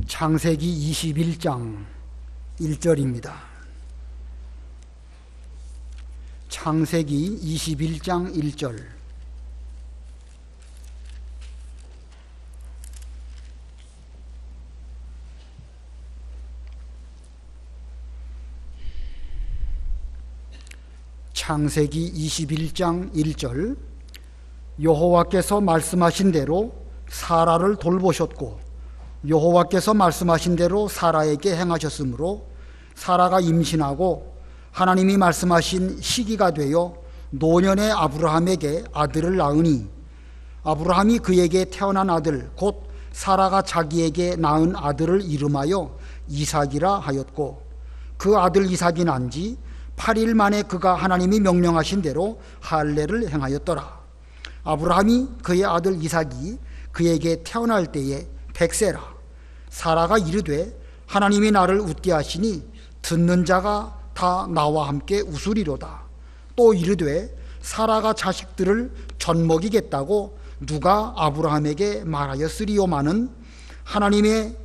창세기 21장 1절입니다. 창세기 21장 1절. 창세기 21장 1절. 여호와께서 말씀하신 대로 사라를 돌보셨고 여호와께서 말씀하신 대로 사라에게 행하셨으므로 사라가 임신하고 하나님이 말씀하신 시기가 되어 노년의 아브라함에게 아들을 낳으니 아브라함이 그에게 태어난 아들 곧 사라가 자기에게 낳은 아들을 이름하여 이삭이라 하였고 그 아들 이삭이 난 지 8일 만에 그가 하나님이 명령하신 대로 할례를 행하였더라. 아브라함이 그의 아들 이삭이 그에게 태어날 때에 100세라. 사라가 이르되 하나님이 나를 웃게 하시니 듣는 자가 다 나와 함께 웃으리로다. 또 이르되 사라가 자식들을 젖먹이겠다고 누가 아브라함에게 말하였으리요마는 하나님의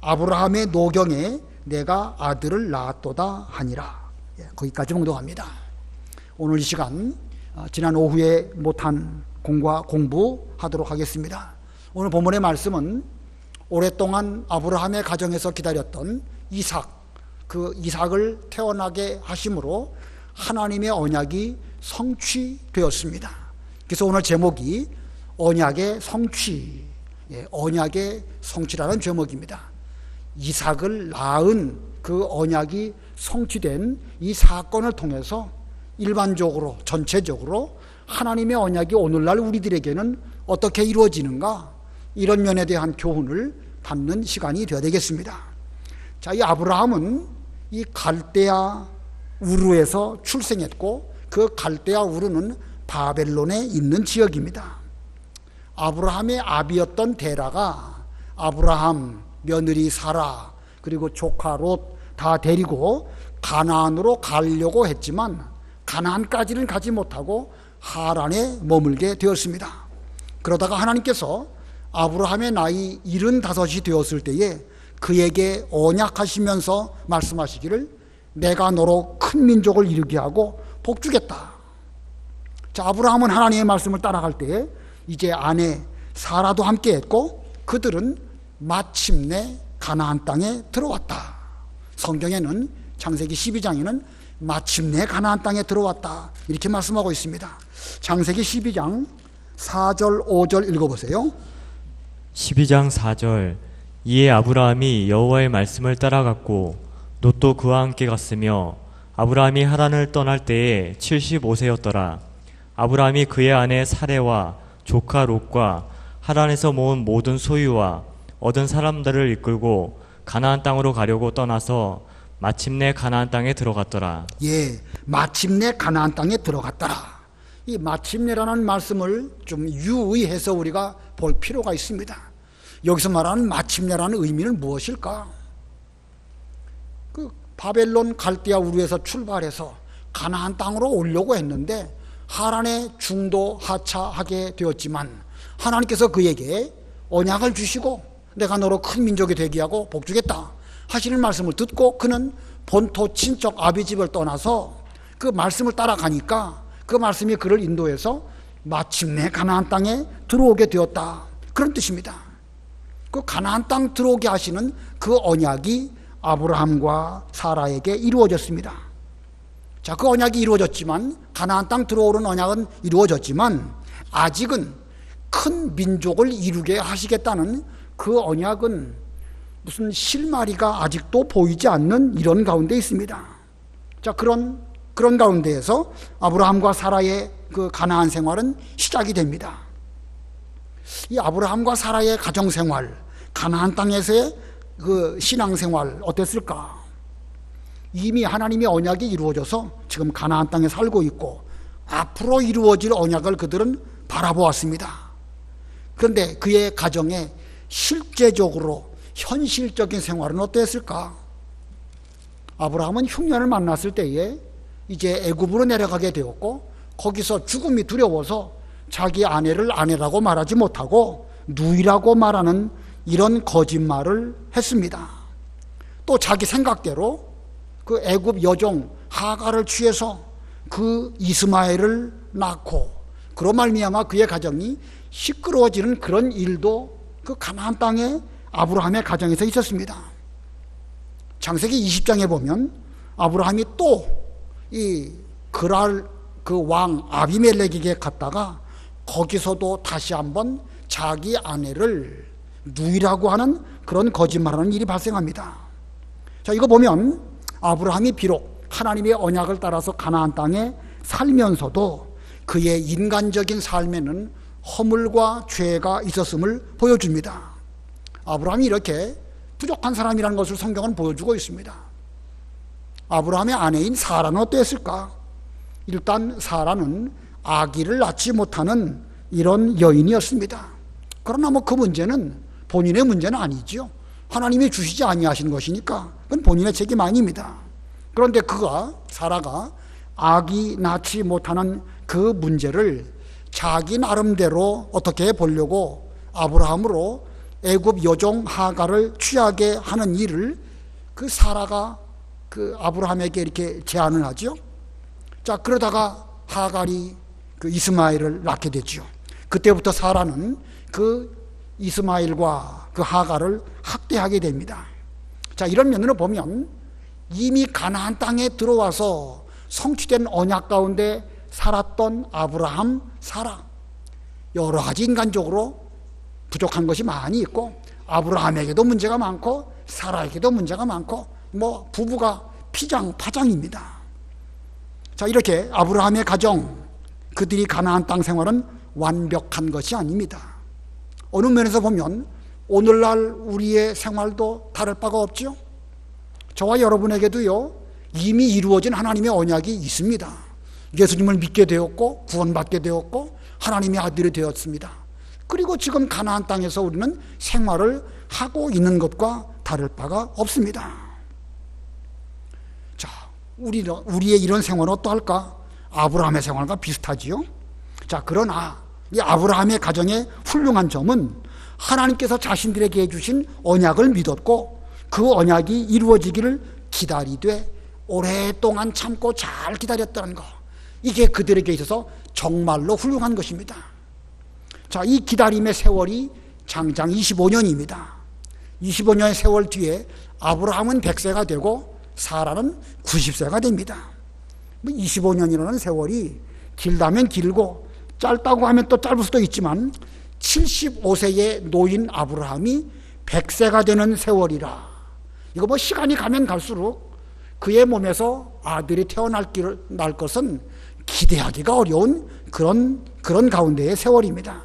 아브라함의 노경에 내가 아들을 낳았도다 하니라. 거기까지 봉독합니다. 오늘 이 시간 지난 오후에 못한 공부하도록 하겠습니다. 오늘 본문의 말씀은 오랫동안 아브라함의 가정에서 기다렸던 이삭, 그 이삭을 태어나게 하심으로 하나님의 언약이 성취되었습니다. 그래서 오늘 제목이 언약의 성취, 언약의 성취라는 제목입니다. 이삭을 낳은 그 언약이 성취된 이 사건을 통해서 일반적으로 전체적으로 하나님의 언약이 오늘날 우리들에게는 어떻게 이루어지는가, 이런 면에 대한 교훈을 받는 시간이 되어야 되겠습니다. 자, 이 아브라함은 이 갈대아 우르에서 출생했고 그 갈대아 우르는 바벨론에 있는 지역입니다. 아브라함의 아비였던 데라가 아브라함, 며느리 사라, 그리고 조카 롯 다 데리고 가나안으로 가려고 했지만 가나안까지는 가지 못하고 하란에 머물게 되었습니다. 그러다가 하나님께서 아브라함의 나이 75이 되었을 때에 그에게 언약하시면서 말씀하시기를 내가 너로 큰 민족을 이루게 하고 복주겠다. 자, 아브라함은 하나님의 말씀을 따라갈 때에 이제 아내 사라도 함께 했고 그들은 마침내 가나안 땅에 들어왔다. 성경에는 창세기 12장에는 마침내 가나안 땅에 들어왔다 이렇게 말씀하고 있습니다. 창세기 12장 4절 5절 읽어보세요. 12장 4절. 이에 아브라함이 여호와의 말씀을 따라갔고 롯도 그와 함께 갔으며 아브라함이 하란을 떠날 때에 75세였더라. 아브라함이 그의 아내 사레와 조카 롯과 하란에서 모은 모든 소유와 얻은 사람들을 이끌고 가나안 땅으로 가려고 떠나서 마침내 가나안 땅에 들어갔더라. 예, 마침내 가나안 땅에 들어갔더라. 이 마침내라는 말씀을 좀 유의해서 우리가 볼 필요가 있습니다. 여기서 말하는 마침내라는 의미는 무엇일까? 그 바벨론 갈대아 우르에서 출발해서 가나안 땅으로 오려고 했는데 하란에 중도 하차하게 되었지만 하나님께서 그에게 언약을 주시고 내가 너로 큰 민족이 되게 하고 복주겠다 하시는 말씀을 듣고 그는 본토 친척 아비집을 떠나서 그 말씀을 따라가니까 그 말씀이 그를 인도해서 마침내 가나안 땅에 들어오게 되었다, 그런 뜻입니다. 그 가나안 땅 들어오게 하시는 그 언약이 아브라함과 사라에게 이루어졌습니다. 자, 그 언약이 이루어졌지만 가나안 땅 들어오는 언약은 이루어졌지만 아직은 큰 민족을 이루게 하시겠다는 그 언약은 무슨 실마리가 아직도 보이지 않는 이런 가운데 있습니다. 자, 그런 가운데에서 아브라함과 사라의 그 가나안 생활은 시작이 됩니다. 이 아브라함과 사라의 가정 생활, 가나안 땅에서의 그 신앙 생활 어땠을까? 이미 하나님의 언약이 이루어져서 지금 가나안 땅에 살고 있고 앞으로 이루어질 언약을 그들은 바라보았습니다. 그런데 그의 가정에 실제적으로 현실적인 생활은 어땠을까? 아브라함은 흉년을 만났을 때에 이제 애굽으로 내려가게 되었고 거기서 죽음이 두려워서 자기 아내를 아내라고 말하지 못하고 누이라고 말하는 이런 거짓말을 했습니다. 또 자기 생각대로 그 애굽 여종 하갈을 취해서 그 이스마엘을 낳고 그로 말미암아 그의 가정이 시끄러워지는 그런 일도 그 가나안 땅에 아브라함의 가정에서 있었습니다. 창세기 20장에 보면 아브라함이 또 이 그랄 그 왕 아비멜렉에게 갔다가 거기서도 다시 한번 자기 아내를 누이라고 하는 그런 거짓말하는 일이 발생합니다. 자, 이거 보면 아브라함이 비록 하나님의 언약을 따라서 가나안 땅에 살면서도 그의 인간적인 삶에는 허물과 죄가 있었음을 보여줍니다. 아브라함이 이렇게 부족한 사람이라는 것을 성경은 보여주고 있습니다. 아브라함의 아내인 사라는 어땠을까? 일단 사라는 아기를 낳지 못하는 이런 여인이었습니다. 그러나 그 문제는 본인의 문제는 아니죠. 하나님이 주시지 아니하신 것이니까 그건 본인의 책임 아닙니다. 그런데 사라가 아기 낳지 못하는 그 문제를 자기 나름대로 어떻게 보려고 아브라함으로 애굽 여종 하갈을 취하게 하는 일을 그 사라가 그 아브라함에게 이렇게 제안을 하죠. 자, 그러다가 하갈이 그 이스마엘을 낳게 되죠. 그때부터 사라는 그 이스마엘과 그 하갈을 학대하게 됩니다. 자, 이런 면으로 보면 이미 가나안 땅에 들어와서 성취된 언약 가운데 살았던 아브라함, 사라, 여러 가지 인간적으로 부족한 것이 많이 있고 아브라함에게도 문제가 많고 사라에게도 문제가 많고 부부가 피장파장입니다. 자, 이렇게 아브라함의 가정, 그들이 가나안 땅 생활은 완벽한 것이 아닙니다. 어느 면에서 보면 오늘날 우리의 생활도 다를 바가 없죠. 저와 여러분에게도요, 이미 이루어진 하나님의 언약이 있습니다. 예수님을 믿게 되었고 구원받게 되었고 하나님의 아들이 되었습니다. 그리고 지금 가나안 땅에서 우리는 생활을 하고 있는 것과 다를 바가 없습니다. 자, 우리의 이런 생활은 어떠할까? 아브라함의 생활과 비슷하지요. 자, 그러나 이 아브라함의 가정의 훌륭한 점은 하나님께서 자신들에게 해주신 언약을 믿었고 그 언약이 이루어지기를 기다리되 오랫동안 참고 잘 기다렸다는 것, 이게 그들에게 있어서 정말로 훌륭한 것입니다. 자, 이 기다림의 세월이 장장 25년입니다. 25년의 세월 뒤에 아브라함은 100세가 되고 사라는 90세가 됩니다. 25년이라는 세월이 길다면 길고 짧다고 하면 또 짧을 수도 있지만 75세의 노인 아브라함이 100세가 되는 세월이라, 이거 시간이 가면 갈수록 그의 몸에서 아들이 태어날 것은 기대하기가 어려운 그런 가운데의 세월입니다.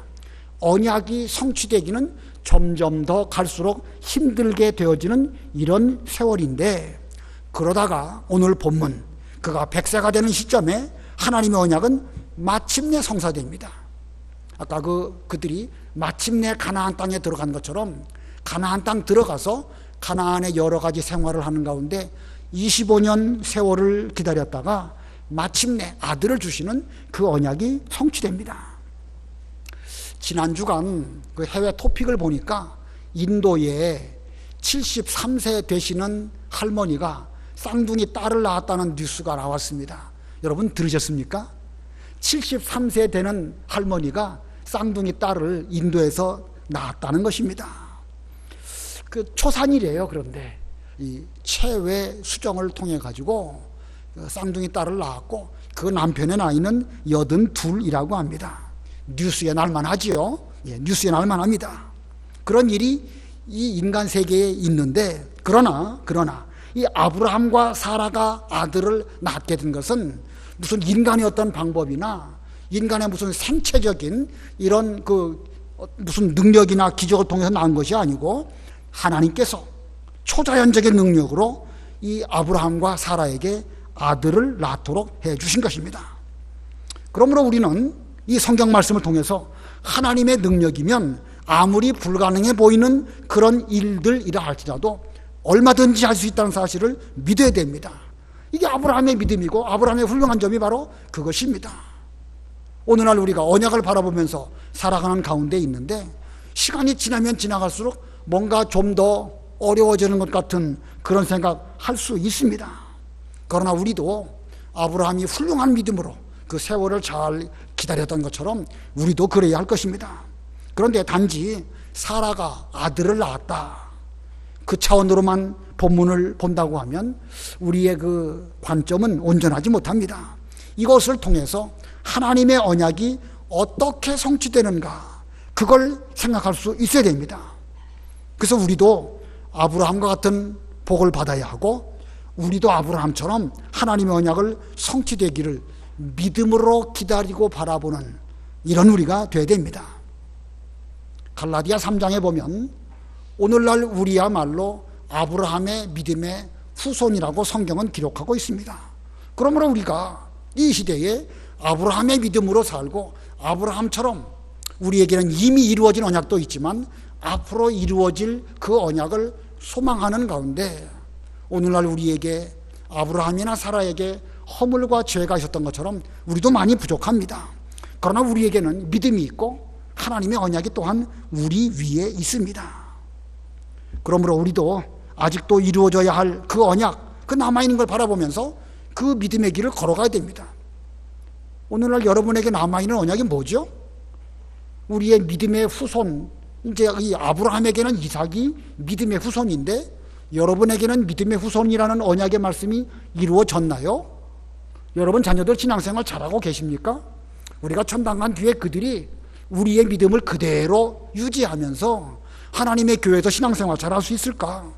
언약이 성취되기는 점점 더 갈수록 힘들게 되어지는 이런 세월인데, 그러다가 오늘 본문 그가 100세가 되는 시점에 하나님의 언약은 마침내 성사됩니다. 아까 그들이 마침내 가나안 땅에 들어간 것처럼 가나안 땅 들어가서 가나안의 여러 가지 생활을 하는 가운데 25년 세월을 기다렸다가 마침내 아들을 주시는 그 언약이 성취됩니다. 지난 주간 그 해외 토픽을 보니까 인도에 73세 되시는 할머니가 쌍둥이 딸을 낳았다는 뉴스가 나왔습니다. 여러분 들으셨습니까? 73세 되는 할머니가 쌍둥이 딸을 인도에서 낳았다는 것입니다. 그 초산이래요. 그런데 이 체외 수정을 통해 가지고 쌍둥이 딸을 낳았고 그 남편의 나이는 82이라고 합니다. 뉴스에 날만하지요. 예, 뉴스에 날만합니다. 그런 일이 이 인간 세계에 있는데, 그러나 이 아브라함과 사라가 아들을 낳게 된 것은 무슨 인간의 어떤 방법이나 인간의 무슨 생체적인 이런 무슨 능력이나 기적을 통해서 낳은 것이 아니고 하나님께서 초자연적인 능력으로 이 아브라함과 사라에게 아들을 낳도록 해 주신 것입니다. 그러므로 우리는 이 성경 말씀을 통해서 하나님의 능력이면 아무리 불가능해 보이는 그런 일들이라 할지라도 얼마든지 할 수 있다는 사실을 믿어야 됩니다. 이게 아브라함의 믿음이고 아브라함의 훌륭한 점이 바로 그것입니다. 오늘날 우리가 언약을 바라보면서 살아가는 가운데 있는데 시간이 지나면 지나갈수록 뭔가 좀 더 어려워지는 것 같은 그런 생각 할 수 있습니다. 그러나 우리도 아브라함이 훌륭한 믿음으로 그 세월을 잘 기다렸던 것처럼 우리도 그래야 할 것입니다. 그런데 단지 사라가 아들을 낳았다, 그 차원으로만 본문을 본다고 하면 우리의 그 관점은 온전하지 못합니다. 이것을 통해서 하나님의 언약이 어떻게 성취되는가, 그걸 생각할 수 있어야 됩니다. 그래서 우리도 아브라함과 같은 복을 받아야 하고, 우리도 아브라함처럼 하나님의 언약을 성취되기를 믿음으로 기다리고 바라보는 이런 우리가 되어야 됩니다. 갈라디아 3장에 보면 오늘날 우리야말로 아브라함의 믿음의 후손이라고 성경은 기록하고 있습니다. 그러므로 우리가 이 시대에 아브라함의 믿음으로 살고, 아브라함처럼 우리에게는 이미 이루어진 언약도 있지만 앞으로 이루어질 그 언약을 소망하는 가운데, 오늘날 우리에게 아브라함이나 사라에게 허물과 죄가 있었던 것처럼 우리도 많이 부족합니다. 그러나 우리에게는 믿음이 있고 하나님의 언약이 또한 우리 위에 있습니다. 그러므로 우리도 아직도 이루어져야 할 그 언약, 그 남아있는 걸 바라보면서 그 믿음의 길을 걸어가야 됩니다. 오늘날 여러분에게 남아있는 언약이 뭐죠? 우리의 믿음의 후손, 이제 이 아브라함에게는 이삭이 믿음의 후손인데, 여러분에게는 믿음의 후손이라는 언약의 말씀이 이루어졌나요? 여러분 자녀들 신앙생활 잘하고 계십니까? 우리가 천당 간 뒤에 그들이 우리의 믿음을 그대로 유지하면서 하나님의 교회에서 신앙생활 잘할 수 있을까?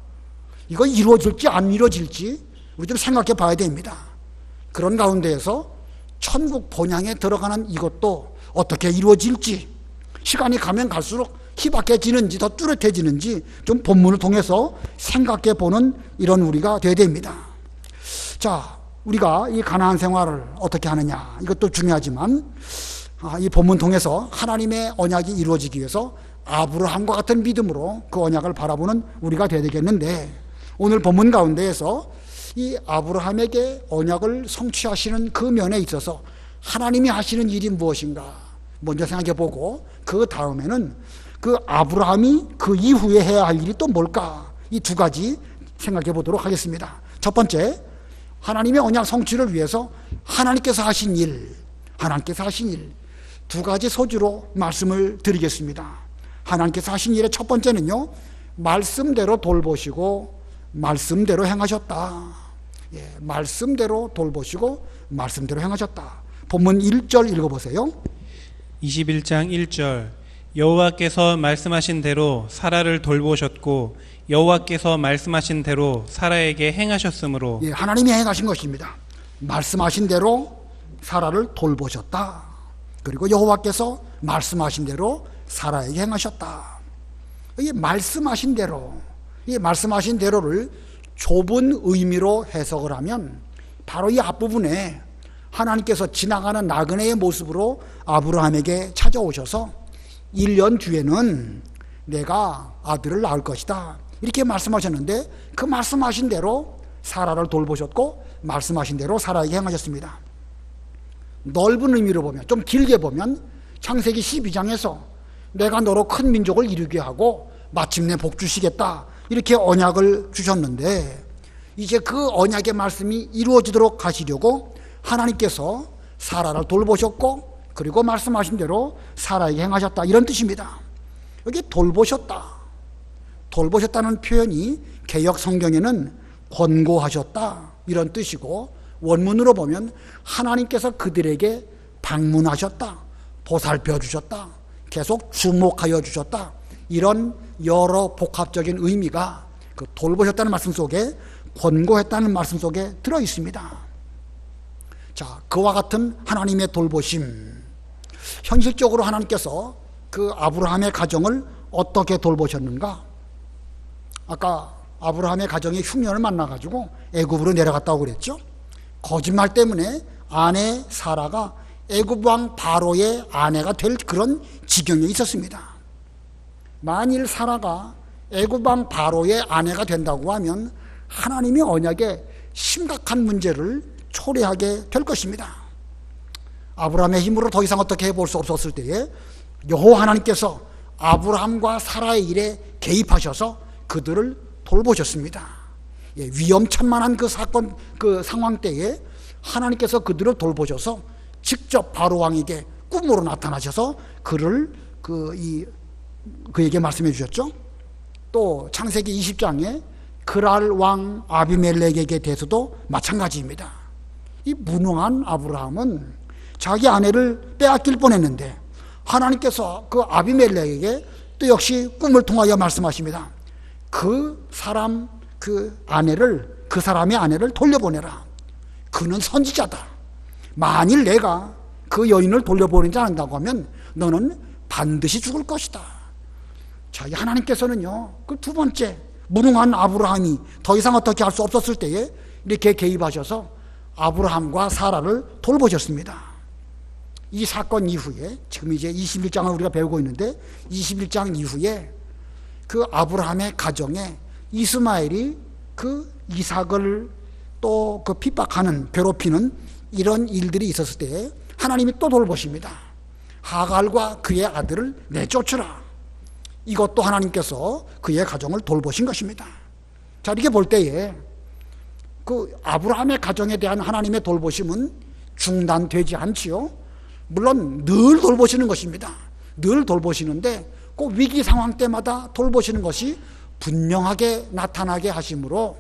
이거 이루어질지 안 이루어질지 우리 좀 생각해 봐야 됩니다. 그런 가운데에서 천국 본향에 들어가는 이것도 어떻게 이루어질지, 시간이 가면 갈수록 희박해지는지 더 뚜렷해지는지 좀 본문을 통해서 생각해 보는 이런 우리가 되어야 됩니다. 자, 우리가 이 가나안 생활을 어떻게 하느냐, 이것도 중요하지만 이 본문 통해서 하나님의 언약이 이루어지기 위해서 아브라함과 같은 믿음으로 그 언약을 바라보는 우리가 되어야 되겠는데, 오늘 본문 가운데에서 이 아브라함에게 언약을 성취하시는 그 면에 있어서 하나님이 하시는 일이 무엇인가 먼저 생각해 보고, 그 다음에는 그 아브라함이 그 이후에 해야 할 일이 또 뭘까, 이 두 가지 생각해 보도록 하겠습니다. 첫 번째, 하나님의 언약 성취를 위해서 하나님께서 하신 일, 두 가지 소주로 말씀을 드리겠습니다. 하나님께서 하신 일의 첫 번째는요, 말씀대로 돌보시고 말씀대로 행하셨다. 예, 말씀대로 돌보시고 말씀대로 행하셨다. 본문 1절 읽어보세요. 21장 1절, 여호와께서 말씀하신 대로 사라를 돌보셨고 여호와께서 말씀하신 대로 사라에게 행하셨으므로. 예, 하나님이 행하신 것입니다. 말씀하신 대로 사라를 돌보셨다. 그리고 여호와께서 말씀하신 대로 사라에게 행하셨다. 이 말씀하신 대로, 이 말씀하신 대로를 좁은 의미로 해석을 하면 바로 이 앞부분에 하나님께서 지나가는 나그네의 모습으로 아브라함에게 찾아오셔서 1년 뒤에는 내가 아들을 낳을 것이다, 이렇게 말씀하셨는데, 그 말씀하신 대로 사라를 돌보셨고 말씀하신 대로 사라에게 행하셨습니다. 넓은 의미로 보면, 좀 길게 보면 창세기 12장에서 내가 너로 큰 민족을 이루게 하고 마침내 복 주시겠다, 이렇게 언약을 주셨는데, 이제 그 언약의 말씀이 이루어지도록 하시려고 하나님께서 사라를 돌보셨고 그리고 말씀하신 대로 사라에게 행하셨다, 이런 뜻입니다. 여기 돌보셨다는 표현이 개역 성경에는 권고하셨다, 이런 뜻이고, 원문으로 보면 하나님께서 그들에게 방문하셨다, 보살펴 주셨다, 계속 주목하여 주셨다, 이런 여러 복합적인 의미가 그 돌보셨다는 말씀 속에, 권고했다는 말씀 속에 들어 있습니다. 자, 그와 같은 하나님의 돌보심, 현실적으로 하나님께서 그 아브라함의 가정을 어떻게 돌보셨는가? 아까 아브라함의 가정의 흉년을 만나가지고 애굽으로 내려갔다고 그랬죠. 거짓말 때문에 아내 사라가 애굽 왕 바로의 아내가 될 그런 지경에 있었습니다. 만일 사라가 애굽 왕 바로의 아내가 된다고 하면 하나님의 언약에 심각한 문제를 초래하게 될 것입니다. 아브라함의 힘으로 더 이상 어떻게 해볼 수 없었을 때에 여호와 하나님께서 아브라함과 사라의 일에 개입하셔서 그들을 돌보셨습니다. 예, 위험천만한 그 사건, 그 상황 때에 하나님께서 그들을 돌보셔서 직접 바로 왕에게 꿈으로 나타나셔서 그를 그에게 말씀해 주셨죠. 또 창세기 20장에 그랄 왕 아비멜렉에게 대해서도 마찬가지입니다. 이 무능한 아브라함은 자기 아내를 빼앗길 뻔했는데 하나님께서 그 아비멜렉에게 또 역시 꿈을 통하여 말씀하십니다. 그 사람의 아내를 돌려보내라. 그는 선지자다. 만일 내가 그 여인을 돌려보내지 않는다고 하면 너는 반드시 죽을 것이다. 자, 하나님께서는요, 그 두 번째 무능한 아브라함이 더 이상 어떻게 할 수 없었을 때에 이렇게 개입하셔서 아브라함과 사라를 돌보셨습니다. 이 사건 이후에 지금 이제 21장을 우리가 배우고 있는데 21장 이후에 그 아브라함의 가정에 이스마엘이 그 이삭을 또 그 핍박하는, 괴롭히는 이런 일들이 있었을 때 하나님이 또 돌보십니다. 하갈과 그의 아들을 내쫓으라. 이것도 하나님께서 그의 가정을 돌보신 것입니다. 자, 이렇게 볼 때에 그 아브라함의 가정에 대한 하나님의 돌보심은 중단되지 않지요. 물론 늘 돌보시는 것입니다. 늘 돌보시는데 그 위기 상황 때마다 돌보시는 것이 분명하게 나타나게 하심으로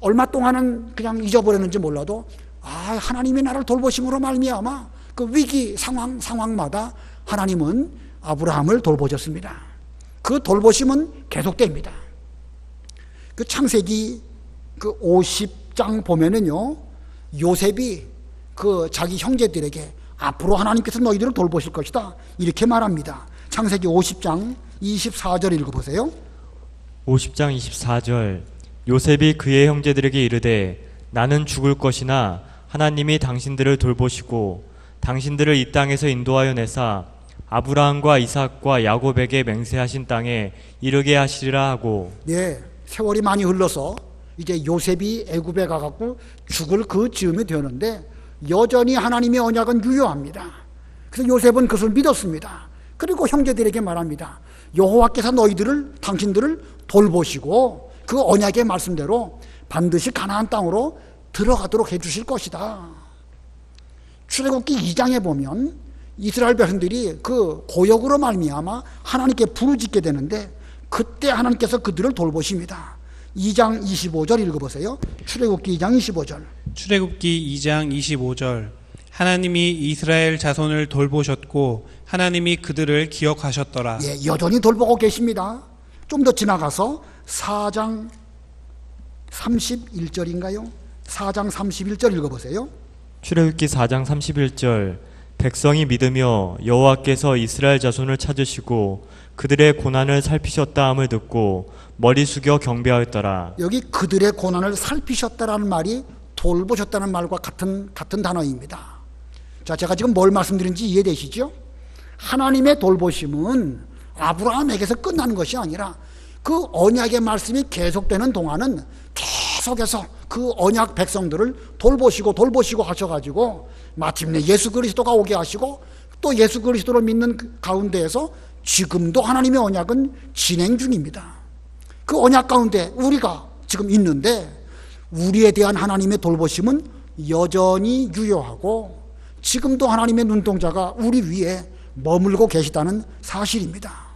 얼마 동안은 그냥 잊어버렸는지 몰라도 하나님이 나를 돌보심으로 말미암아 그 위기 상황마다 하나님은 아브라함을 돌보셨습니다. 그 돌보심은 계속됩니다. 그 창세기 그 50장 보면은요, 요셉이 그 자기 형제들에게 앞으로 하나님께서 너희들을 돌보실 것이다 이렇게 말합니다. 창세기 50장 24절 읽어보세요. 50장 24절 요셉이 그의 형제들에게 이르되 나는 죽을 것이나 하나님이 당신들을 돌보시고 당신들을 이 땅에서 인도하여 내사 아브라함과 이삭과 야곱에게 맹세하신 땅에 이르게 하시리라 하고. 예, 세월이 많이 흘러서 이제 요셉이 애굽에 가갖고 죽을 그 즈음이 되었는데 여전히 하나님의 언약은 유효합니다. 그래서 요셉은 그것을 믿었습니다. 그리고 형제들에게 말합니다. 여호와께서 당신들을 돌보시고 그 언약의 말씀대로 반드시 가나안 땅으로 들어가도록 해주실 것이다. 출애굽기 2장에 보면 이스라엘 백성들이 그 고역으로 말미암아 하나님께 부르짖게 되는데 그때 하나님께서 그들을 돌보십니다. 2장 25절 읽어보세요. 출애굽기 2장 25절. 출애굽기 2장 25절. 하나님이 이스라엘 자손을 돌보셨고 하나님이 그들을 기억하셨더라. 예, 여전히 돌보고 계십니다. 좀 더 지나가서 4장 31절인가요? 4장 31절 읽어보세요. 출애굽기 4장 31절 백성이 믿으며 여호와께서 이스라엘 자손을 찾으시고 그들의 고난을 살피셨다 함을 듣고 머리 숙여 경배하였더라. 여기 그들의 고난을 살피셨다라는 말이 돌보셨다는 말과 같은 단어입니다. 자, 제가 지금 뭘 말씀드린지 이해되시죠? 하나님의 돌보심은 아브라함에게서 끝나는 것이 아니라 그 언약의 말씀이 계속되는 동안은 계속해서 그 언약 백성들을 돌보시고 하셔가지고 마침내 예수 그리스도가 오게 하시고 또 예수 그리스도를 믿는 가운데에서 지금도 하나님의 언약은 진행 중입니다. 그 언약 가운데 우리가 지금 있는데 우리에 대한 하나님의 돌보심은 여전히 유효하고 지금도 하나님의 눈동자가 우리 위에 머물고 계시다는 사실입니다.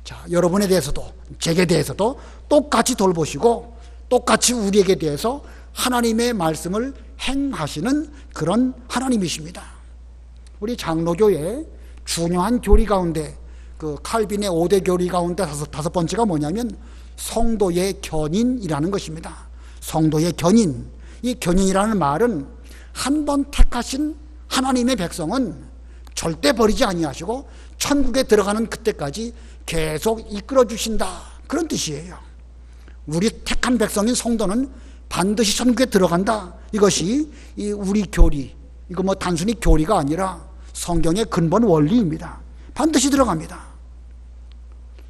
자, 여러분에 대해서도 제게 대해서도 똑같이 돌보시고 똑같이 우리에게 대해서 하나님의 말씀을 행하시는 그런 하나님이십니다. 우리 장로교의 중요한 교리 가운데 그 칼빈의 5대 교리 가운데 다섯 번째가 뭐냐면 성도의 견인이라는 것입니다. 성도의 견인. 이 견인이라는 말은 한 번 택하신 하나님의 백성은 절대 버리지 아니하시고 천국에 들어가는 그때까지 계속 이끌어 주신다, 그런 뜻이에요. 우리 택한 백성인 성도는 반드시 천국에 들어간다. 이것이 우리 교리, 이거 뭐 단순히 교리가 아니라 성경의 근본 원리입니다. 반드시 들어갑니다.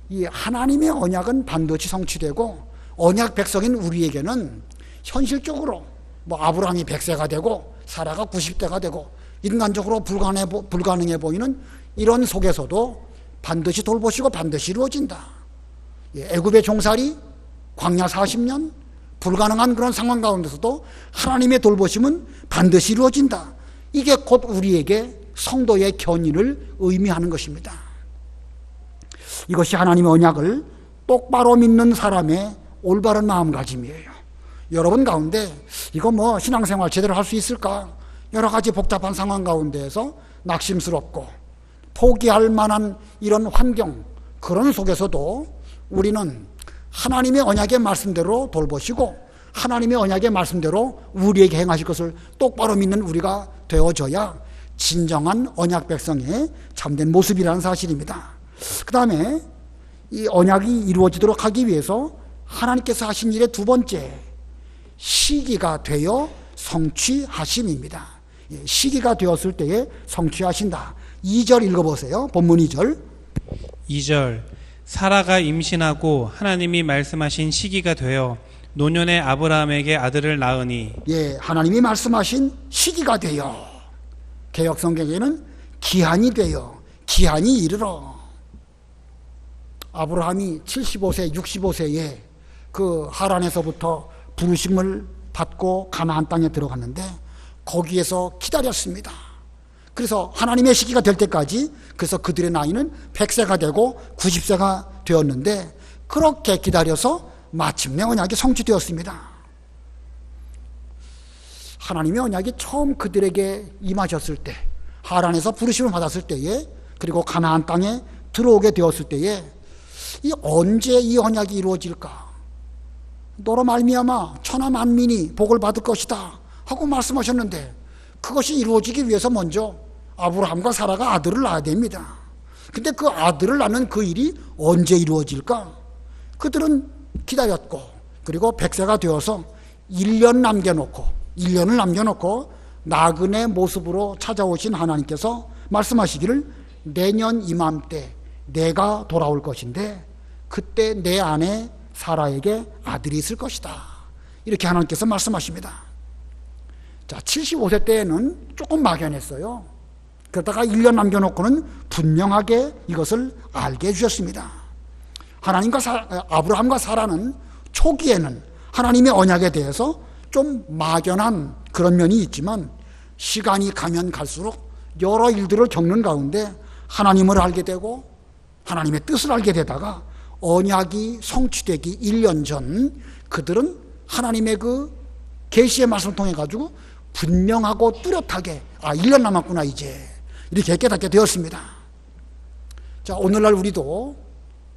이 하나님의 언약은 반드시 성취되고 언약 백성인 우리에게는 현실적으로 뭐 아브라함이 100세가 되고 사라가 90대가 되고 인간적으로 불가능해 보이는 이런 속에서도 반드시 돌보시고 반드시 이루어진다. 애굽의 종살이, 광야 40년, 불가능한 그런 상황 가운데서도 하나님의 돌보심은 반드시 이루어진다. 이게 곧 우리에게 성도의 견인을 의미하는 것입니다. 이것이 하나님의 언약을 똑바로 믿는 사람의 올바른 마음가짐이에요. 여러분 가운데 이거 뭐 신앙생활 제대로 할 수 있을까? 여러 가지 복잡한 상황 가운데에서 낙심스럽고 포기할 만한 이런 환경, 그런 속에서도 우리는 하나님의 언약의 말씀대로 돌보시고 하나님의 언약의 말씀대로 우리에게 행하실 것을 똑바로 믿는 우리가 되어져야 진정한 언약 백성의 참된 모습이라는 사실입니다. 그 다음에 이 언약이 이루어지도록 하기 위해서 하나님께서 하신 일의 두 번째, 시기가 되어 성취하심입니다. 시기가 되었을 때에 성취하신다. 2절 읽어보세요. 본문 2절. 2절 사라가 임신하고 하나님이 말씀하신 시기가 되어 노년의 아브라함에게 아들을 낳으니. 하나님이 말씀하신 시기가 되어, 개역 성경에는 기한이 되어, 기한이 이르러. 아브라함이 75세, 65세에 그 하란에서부터 부르심을 받고 가나안 땅에 들어갔는데 거기에서 기다렸습니다. 그래서 하나님의 시기가 될 때까지, 그래서 그들의 나이는 100세가 되고 90세가 되었는데 그렇게 기다려서 마침내 언약이 성취되었습니다. 하나님의 언약이 처음 그들에게 임하셨을 때, 하란에서 부르심을 받았을 때에, 그리고 가나안 땅에 들어오게 되었을 때에 언제 이 언약이 이루어질까? 너로 말미암아 천하 만민이 복을 받을 것이다 하고 말씀하셨는데 그것이 이루어지기 위해서 먼저 아브라함과 사라가 아들을 낳아야 됩니다. 근데 그 아들을 낳는 그 일이 언제 이루어질까? 그들은 기다렸고, 그리고 100세가 되어서 1년을 남겨놓고 나그네 모습으로 찾아오신 하나님께서 말씀하시기를 내년 이맘때 내가 돌아올 것인데 그때 내 아내 사라에게 아들이 있을 것이다. 이렇게 하나님께서 말씀하십니다. 자, 75세 때에는 조금 막연했어요. 그러다가 1년 남겨놓고는 분명하게 이것을 알게 해주셨습니다. 아브라함과 사라는 초기에는 하나님의 언약에 대해서 좀 막연한 그런 면이 있지만 시간이 가면 갈수록 여러 일들을 겪는 가운데 하나님을 알게 되고 하나님의 뜻을 알게 되다가 언약이 성취되기 1년 전 그들은 하나님의 그 계시의 말씀을 통해 가지고 분명하고 뚜렷하게 1년 남았구나 이제 이렇게 깨닫게 되었습니다. 자, 오늘날 우리도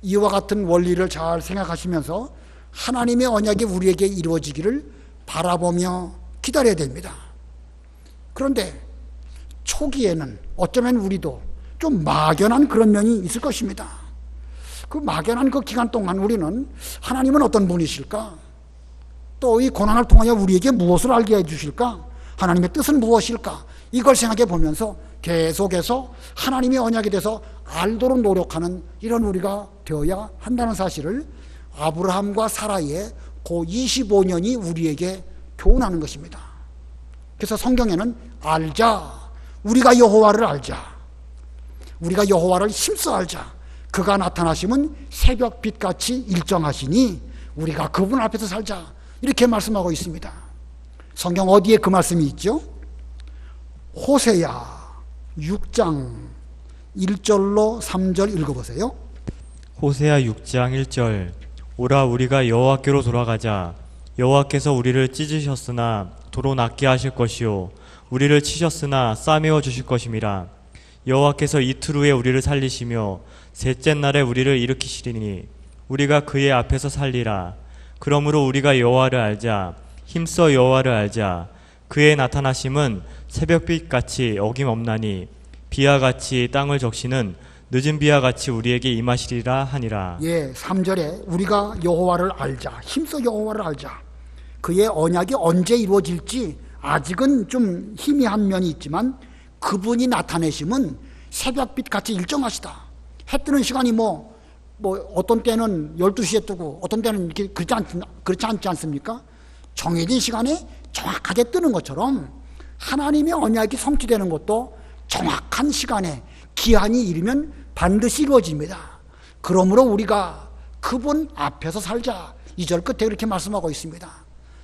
이와 같은 원리를 잘 생각하시면서 하나님의 언약이 우리에게 이루어지기를 바라보며 기다려야 됩니다. 그런데 초기에는 어쩌면 우리도 좀 막연한 그런 면이 있을 것입니다. 그 막연한 그 기간 동안 우리는 하나님은 어떤 분이실까? 또 이 고난을 통하여 우리에게 무엇을 알게 해주실까? 하나님의 뜻은 무엇일까? 이걸 생각해 보면서 계속해서 하나님의 언약에 대해서 알도록 노력하는 이런 우리가 되어야 한다는 사실을 아브라함과 사라의 그 25년이 우리에게 교훈하는 것입니다. 그래서 성경에는 알자, 우리가 여호와를 알자, 우리가 여호와를 힘써 알자, 그가 나타나시면 새벽빛같이 일정하시니 우리가 그분 앞에서 살자, 이렇게 말씀하고 있습니다. 성경 어디에 그 말씀이 있죠? 호세야 6장 1절로 3절 읽어보세요. 호세아 6장 1절. 오라 우리가 여호와께로 돌아가자. 여호와께서 우리를 찢으셨으나 도로 낫게 하실 것이요 우리를 치셨으나 싸매어 주실 것임이라. 여호와께서 이틀 후에 우리를 살리시며 셋째 날에 우리를 일으키시리니 우리가 그의 앞에서 살리라. 그러므로 우리가 여호와를 알자. 힘써 여호와를 알자. 그의 나타나심은 새벽빛같이 어김없나니 비와 같이 땅을 적시는 늦은 비와 같이 우리에게 임하시리라 하니라. 3절에 우리가 여호와를 알자, 힘써 여호와를 알자. 그의 언약이 언제 이루어질지 아직은 좀 희미한 면이 있지만 그분이 나타내심은 새벽빛같이 일정하시다. 해 뜨는 시간이 뭐 어떤 때는 12시에 뜨고 어떤 때는 이렇게 그렇지 않지 않습니까? 정해진 시간에 정확하게 뜨는 것처럼 하나님의 언약이 성취되는 것도 정확한 시간에 기한이 이르면 반드시 이루어집니다. 그러므로 우리가 그분 앞에서 살자. 2절 끝에 그렇게 말씀하고 있습니다.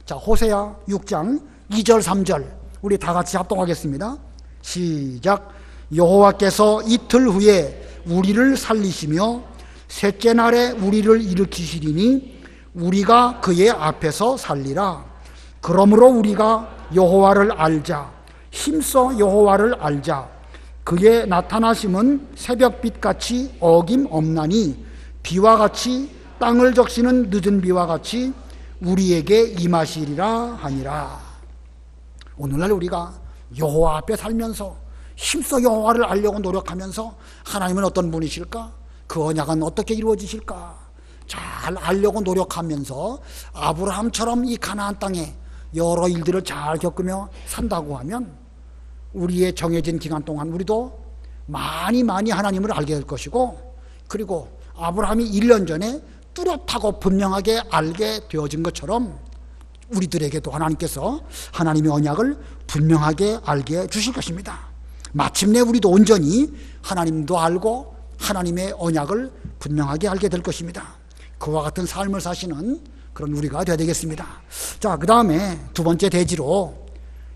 자, 호세아 6장 2절 3절 우리 다 같이 합동하겠습니다. 시작. 여호와께서 이틀 후에 우리를 살리시며 셋째 날에 우리를 일으키시리니 우리가 그의 앞에서 살리라. 그러므로 우리가 여호와를 알자. 힘써 여호와를 알자. 그의 나타나심은 새벽빛같이 어김없나니 비와 같이 땅을 적시는 늦은 비와 같이 우리에게 임하시리라 하니라. 오늘날 우리가 여호와 앞에 살면서 힘써 여호와를 알려고 노력하면서 하나님은 어떤 분이실까? 그 언약은 어떻게 이루어지실까? 잘 알려고 노력하면서 아브라함처럼 이 가나안 땅에 여러 일들을 잘 겪으며 산다고 하면 우리의 정해진 기간 동안 우리도 많이 하나님을 알게 될 것이고, 그리고 아브라함이 1년 전에 뚜렷하고 분명하게 알게 되어진 것처럼 우리들에게도 하나님께서 하나님의 언약을 분명하게 알게 해주실 것입니다. 마침내 우리도 온전히 하나님도 알고 하나님의 언약을 분명하게 알게 될 것입니다. 그와 같은 삶을 사시는 그런 우리가 되어야 되겠습니다. 자, 그 다음에 두 번째 대지로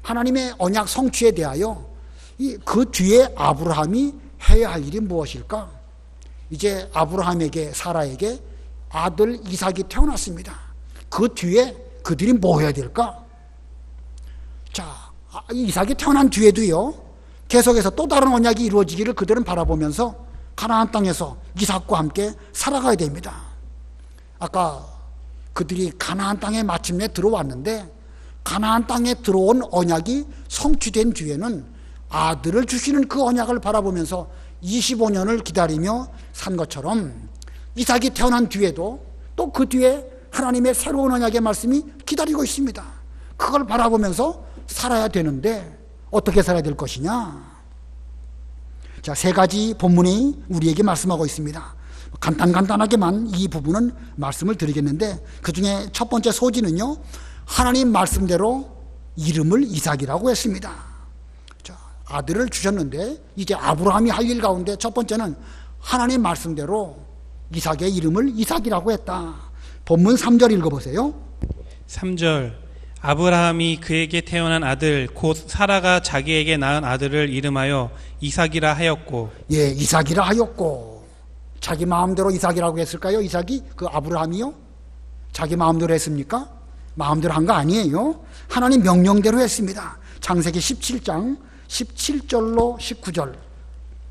하나님의 언약 성취에 대하여 그 뒤에 아브라함이 해야 할 일이 무엇일까? 이제 아브라함에게, 사라에게 아들 이삭이 태어났습니다. 그 뒤에 그들이 뭐 해야 될까? 자, 이삭이 태어난 뒤에도요, 계속해서 또 다른 언약이 이루어지기를 그들은 바라보면서 가나안 땅에서 이삭과 함께 살아가야 됩니다. 아까 그들이 가나안 땅에 마침내 들어왔는데, 가나안 땅에 들어온 언약이 성취된 뒤에는 아들을 주시는 그 언약을 바라보면서 25년을 기다리며 산 것처럼 이삭이 태어난 뒤에도 또 그 뒤에 하나님의 새로운 언약의 말씀이 기다리고 있습니다. 그걸 바라보면서 살아야 되는데 어떻게 살아야 될 것이냐? 자, 세 가지 본문이 우리에게 말씀하고 있습니다. 간단하게만 이 부분은 말씀을 드리겠는데, 그 중에 첫 번째 소지는요, 하나님 말씀대로 이름을 이삭이라고 했습니다. 자, 아들을 주셨는데 이제 아브라함이 할 일 가운데 첫 번째는 하나님 말씀대로 이삭의 이름을 이삭이라고 했다. 본문 3절 읽어보세요. 3절. 아브라함이 그에게 태어난 아들 곧 사라가 자기에게 낳은 아들을 이름하여 이삭이라 하였고. 예, 이삭이라 하였고. 자기 마음대로 이삭이라고 했을까요? 이삭이? 그 아브라함이요? 자기 마음대로 했습니까? 마음대로 한 거 아니에요. 하나님 명령대로 했습니다. 창세기 17장 17절로 19절.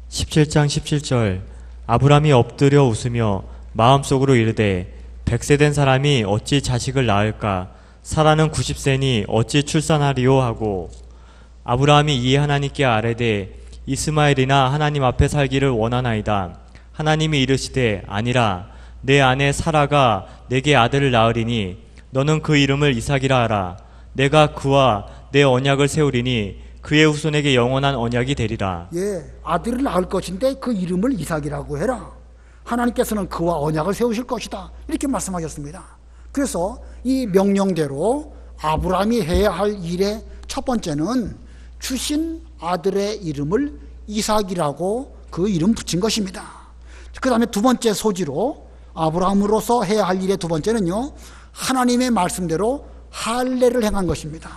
17장 17절. 아브라함이 엎드려 웃으며 마음속으로 이르되 100세 된 사람이 어찌 자식을 낳을까? 사라는 90세니 어찌 출산하리요 하고. 아브라함이 이에 하나님께 아뢰되 이스마엘이나 하나님 앞에 살기를 원하나이다. 하나님이 이르시되 아니라 내 아내 사라가 내게 아들을 낳으리니 너는 그 이름을 이삭이라 하라. 내가 그와 내 언약을 세우리니 그의 후손에게 영원한 언약이 되리라. 예, 아들을 낳을 것인데 그 이름을 이삭이라고 해라. 하나님께서는 그와 언약을 세우실 것이다. 이렇게 말씀하셨습니다. 그래서 이 명령대로 아브라함이 해야 할 일의 첫 번째는 주신 아들의 이름을 이삭이라고 그 이름 붙인 것입니다. 그 다음에 두 번째 소지로 아브라함으로서 해야 할 일의 두 번째는요, 하나님의 말씀대로 할례를 행한 것입니다.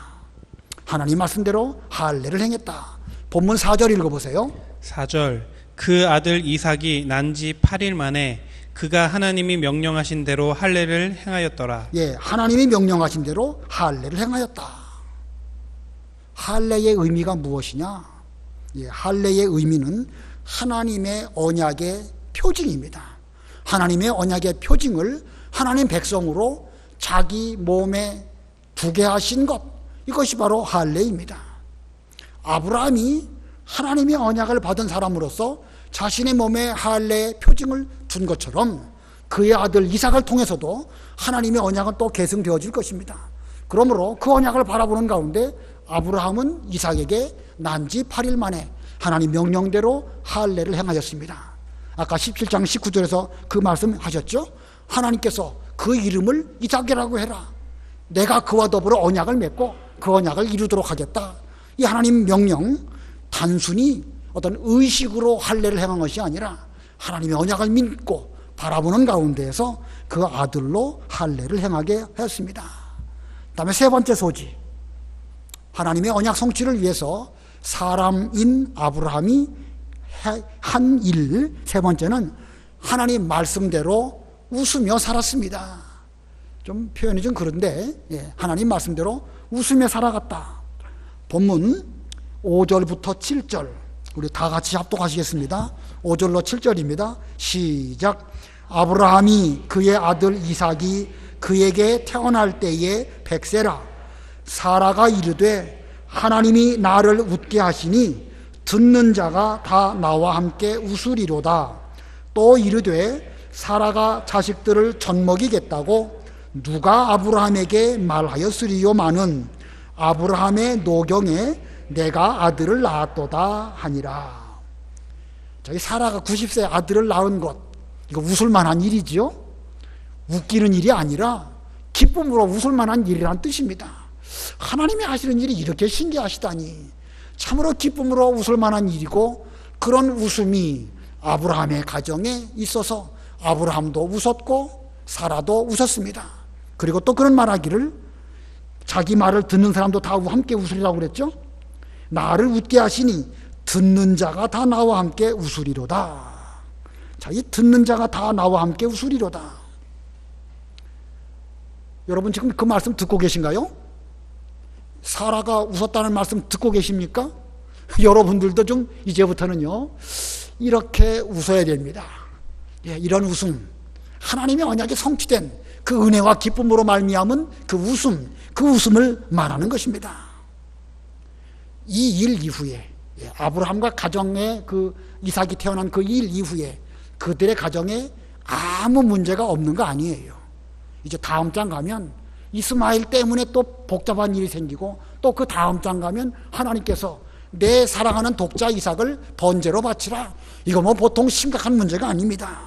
하나님 말씀대로 할례를 행했다. 본문 4절 읽어보세요. 4절. 그 아들 이삭이 난 지 8일 만에 그가 하나님이 명령하신 대로 할례를 행하였더라. 예, 하나님이 명령하신 대로 할례를 행하였다. 할례의 의미가 무엇이냐? 예, 할례의 의미는 하나님의 언약의 표징입니다. 하나님의 언약의 표징을 하나님 백성으로 자기 몸에 두게 하신 것, 이것이 바로 할례입니다. 아브라함이 하나님의 언약을 받은 사람으로서 자신의 몸에 할례의 표징을 둔 것처럼 그의 아들 이삭을 통해서도 하나님의 언약은 또 계승되어질 것입니다. 그러므로 그 언약을 바라보는 가운데 아브라함은 이삭에게 난 지 8일 만에 하나님 명령대로 할례를 행하였습니다. 아까 17장 19절에서 그 말씀 하셨죠? 하나님께서 그 이름을 이삭이라고 해라. 내가 그와 더불어 언약을 맺고 그 언약을 이루도록 하겠다. 이 하나님 명령, 단순히 어떤 의식으로 할례를 행한 것이 아니라 하나님의 언약을 믿고 바라보는 가운데에서 그 아들로 할례를 행하게 하였습니다. 다음에 세 번째 소지, 하나님의 언약 성취를 위해서 사람인 아브라함이 한 일, 세 번째는 하나님 말씀대로 웃으며 살았습니다. 좀 표현이 좀 그런데 하나님 말씀대로 웃으며 살아갔다. 본문 5절부터 7절 우리 다 같이 합독하시겠습니다. 5절로 7절입니다. 시작. 아브라함이 그의 아들 이삭이 그에게 태어날 때에 100세라. 사라가 이르되 하나님이 나를 웃게 하시니 듣는 자가 다 나와 함께 웃으리로다. 또 이르되 사라가 자식들을 젖먹이겠다고 누가 아브라함에게 말하였으리요마는 아브라함의 노경에 내가 아들을 낳았도다 하니라. 저희 사라가 90세 아들을 낳은 것, 이거 웃을 만한 일이지요. 웃기는 일이 아니라 기쁨으로 웃을 만한 일이란 뜻입니다. 하나님이 하시는 일이 이렇게 신기하시다니 참으로 기쁨으로 웃을 만한 일이고, 그런 웃음이 아브라함의 가정에 있어서 아브라함도 웃었고 사라도 웃었습니다. 그리고 또 그런 말하기를 자기 말을 듣는 사람도 다 함께 웃으리라고 그랬죠. 나를 웃게 하시니 듣는 자가 다 나와 함께 웃으리로다. 자, 이 듣는 자가 다 나와 함께 웃으리로다. 여러분 지금 그 말씀 듣고 계신가요? 사라가 웃었다는 말씀 듣고 계십니까? 여러분들도 좀 이제부터는요 이렇게 웃어야 됩니다. 이런 웃음, 하나님의 언약이 성취된 그 은혜와 기쁨으로 말미암은 그 웃음을 말하는 것입니다. 이 일 이후에 아브라함과 가정에 그 이삭이 태어난 그 일 이후에 그들의 가정에 아무 문제가 없는 거 아니에요. 이제 다음 장 가면 이스마엘 때문에 또 복잡한 일이 생기고, 또 그 다음 장 가면 하나님께서 내 사랑하는 독자 이삭을 번제로 바치라. 이거 뭐 보통 심각한 문제가 아닙니다.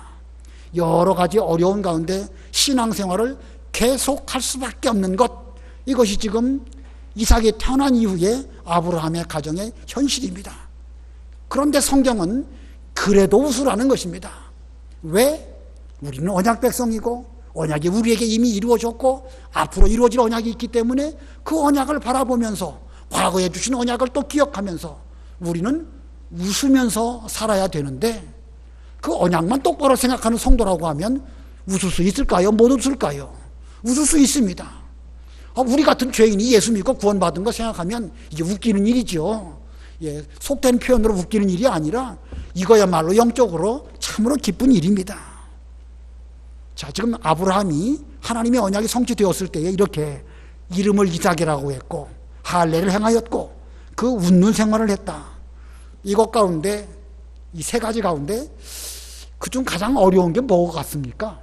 여러 가지 어려운 가운데 신앙생활을 계속할 수밖에 없는 것, 이것이 지금 이삭이 태어난 이후에 아브라함의 가정의 현실입니다. 그런데 성경은 그래도 웃으라는 것입니다. 왜? 우리는 언약 백성이고 언약이 우리에게 이미 이루어졌고 앞으로 이루어질 언약이 있기 때문에 그 언약을 바라보면서 과거에 주신 언약을 또 기억하면서 우리는 웃으면서 살아야 되는데, 그 언약만 똑바로 생각하는 성도라고 하면 웃을 수 있을까요? 못 웃을까요? 웃을 수 있습니다. 우리 같은 죄인이 예수 믿고 구원받은 거 생각하면 이게 웃기는 일이죠. 속된 표현으로 웃기는 일이 아니라 이거야말로 영적으로 참으로 기쁜 일입니다. 자, 지금 아브라함이 하나님의 언약이 성취되었을 때에 이렇게 이름을 이삭이라고 했고 할례를 행하였고 그 웃는 생활을 했다. 이것 가운데, 이 세 가지 가운데 그중 가장 어려운 게 뭐가 같습니까?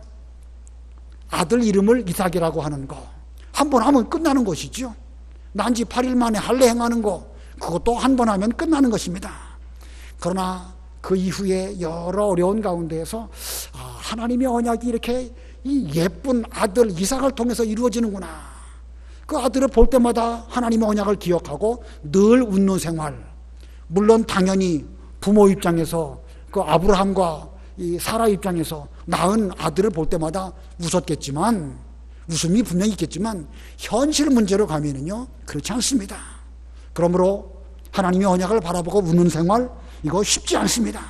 아들 이름을 이삭이라고 하는 거, 한 번 하면 끝나는 것이죠. 난지 8일 만에 할례 행하는 거, 그것도 한 번 하면 끝나는 것입니다. 그러나 그 이후에 여러 어려운 가운데에서 하나님의 언약이 이렇게 이 예쁜 아들 이삭을 통해서 이루어지는구나. 그 아들을 볼 때마다 하나님의 언약을 기억하고 늘 웃는 생활. 물론 당연히 부모 입장에서 그 아브라함과 이 사라 입장에서 낳은 아들을 볼 때마다 웃었겠지만, 웃음이 분명히 있겠지만 현실 문제로 가면은요 그렇지 않습니다. 그러므로 하나님의 언약을 바라보고 웃는 생활, 이거 쉽지 않습니다.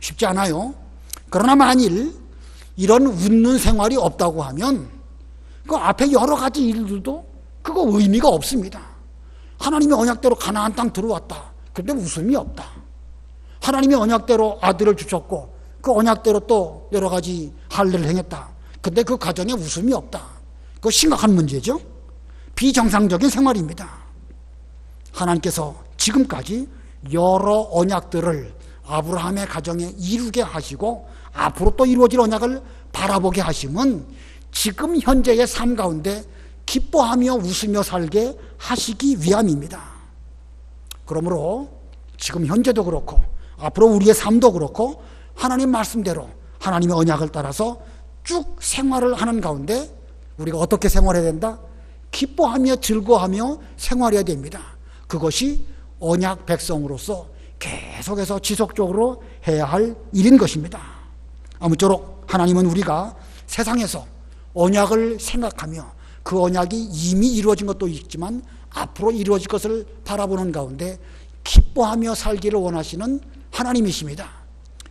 쉽지 않아요. 그러나 만일 이런 웃는 생활이 없다고 하면 그 앞에 여러 가지 일들도 그거 의미가 없습니다. 하나님의 언약대로 가나안 땅 들어왔다. 그런데 웃음이 없다. 하나님의 언약대로 아들을 주셨고 그 언약대로 또 여러 가지 할례를 행했다. 근데 그 가정에 웃음이 없다. 그거 심각한 문제죠. 비정상적인 생활입니다. 하나님께서 지금까지 여러 언약들을 아브라함의 가정에 이루게 하시고 앞으로 또 이루어질 언약을 바라보게 하심은 지금 현재의 삶 가운데 기뻐하며 웃으며 살게 하시기 위함입니다. 그러므로 지금 현재도 그렇고 앞으로 우리의 삶도 그렇고 하나님 말씀대로 하나님의 언약을 따라서 쭉 생활을 하는 가운데 우리가 어떻게 생활해야 된다? 기뻐하며 즐거워하며 생활해야 됩니다. 그것이 언약 백성으로서 계속해서 지속적으로 해야 할 일인 것입니다. 아무쪼록 하나님은 우리가 세상에서 언약을 생각하며 그 언약이 이미 이루어진 것도 있지만 앞으로 이루어질 것을 바라보는 가운데 기뻐하며 살기를 원하시는 하나님이십니다.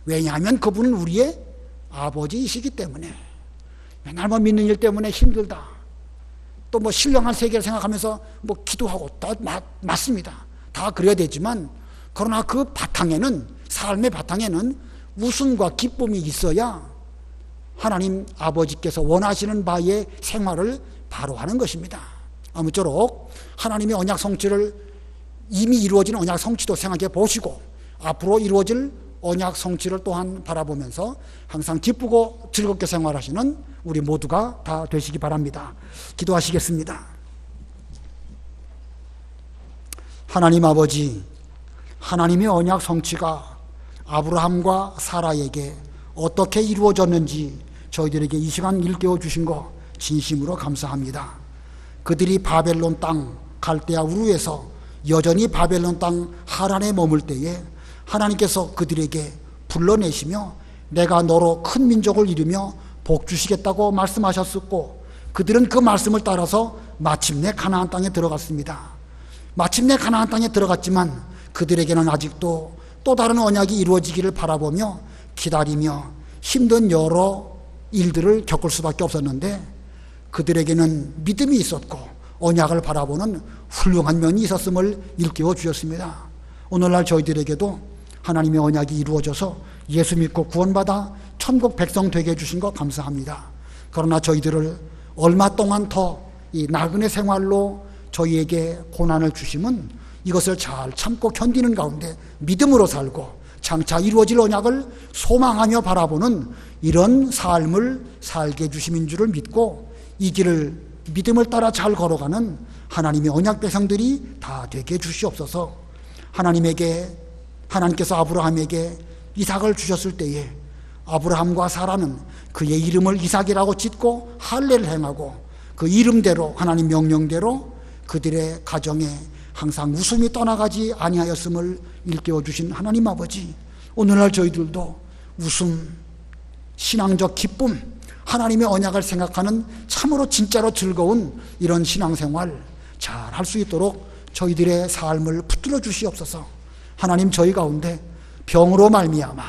왜냐하면 그분은 우리의 아버지이시기 때문에. 맨날 믿는 일 때문에 힘들다, 또 신령한 세계를 생각하면서 기도하고, 다 맞습니다. 다 그래야 되지만, 그러나 그 바탕에는, 삶의 바탕에는 웃음과 기쁨이 있어야 하나님 아버지께서 원하시는 바의 생활을 바로 하는 것입니다. 아무쪼록 하나님의 언약 성취를, 이미 이루어진 언약 성취도 생각해 보시고 앞으로 이루어질 언약 성취를 또한 바라보면서 항상 기쁘고 즐겁게 생활하시는 우리 모두가 다 되시기 바랍니다. 기도하시겠습니다. 하나님 아버지, 하나님의 언약 성취가 아브라함과 사라에게 어떻게 이루어졌는지 저희들에게 이 시간 일깨워 주신 것 진심으로 감사합니다. 그들이 바벨론 땅 갈대아 우르에서 여전히 바벨론 땅 하란에 머물 때에 하나님께서 그들에게 불러내시며 내가 너로 큰 민족을 이루며 복 주시겠다고 말씀하셨었고, 그들은 그 말씀을 따라서 마침내 가나안 땅에 들어갔습니다. 마침내 가나안 땅에 들어갔지만 그들에게는 아직도 또 다른 언약이 이루어지기를 바라보며 기다리며 힘든 여러 일들을 겪을 수밖에 없었는데, 그들에게는 믿음이 있었고 언약을 바라보는 훌륭한 면이 있었음을 일깨워 주셨습니다. 오늘날 저희들에게도 하나님의 언약이 이루어져서 예수 믿고 구원받아 천국 백성 되게 해주신 것 감사합니다. 그러나 저희들을 얼마 동안 더 이 나그네 생활로 저희에게 고난을 주심은 이것을 잘 참고 견디는 가운데 믿음으로 살고 장차 이루어질 언약을 소망하며 바라보는 이런 삶을 살게 해주심인 줄을 믿고 이 길을 믿음을 따라 잘 걸어가는 하나님의 언약 백성들이 다 되게 해주시옵소서. 하나님께서 아브라함에게 이삭을 주셨을 때에 아브라함과 사라는 그의 이름을 이삭이라고 짓고 할례를 행하고 그 이름대로, 하나님 명령대로 그들의 가정에 항상 웃음이 떠나가지 아니하였음을 일깨워 주신 하나님 아버지, 오늘날 저희들도 웃음, 신앙적 기쁨, 하나님의 언약을 생각하는 참으로 진짜로 즐거운 이런 신앙생활 잘 할 수 있도록 저희들의 삶을 붙들어 주시옵소서. 하나님, 저희 가운데 병으로 말미암아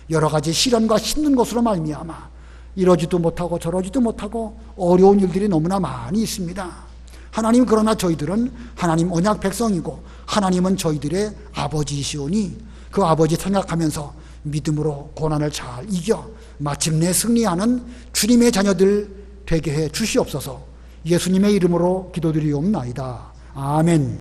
여러 가지 시련과 힘든 것으로 말미암아 이러지도 못하고 저러지도 못하고 어려운 일들이 너무나 많이 있습니다. 하나님, 그러나 저희들은 하나님 언약 백성이고 하나님은 저희들의 아버지이시오니 그 아버지 생각하면서 믿음으로 고난을 잘 이겨 마침내 승리하는 주님의 자녀들 되게 해 주시옵소서. 예수님의 이름으로 기도드리옵나이다. 아멘.